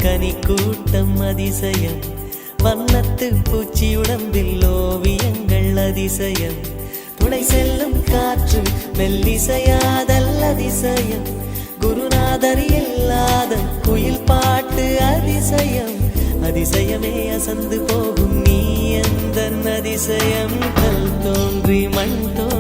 கனி கூட்டம் அதிசயம், வண்ணத்து பூச்சி உடம்பில் ஓவியங்கள் அதிசயம், துணை செல்லும் காற்று மெல்லிசையாதல் அதிசயம், குருநாதர் இல்லாத குயில் பாட்டு அதிசயம், அதிசயமே அசந்து போகும் நீ எந்த அதிசயம், கல் தோன்றி மண் தோன்றி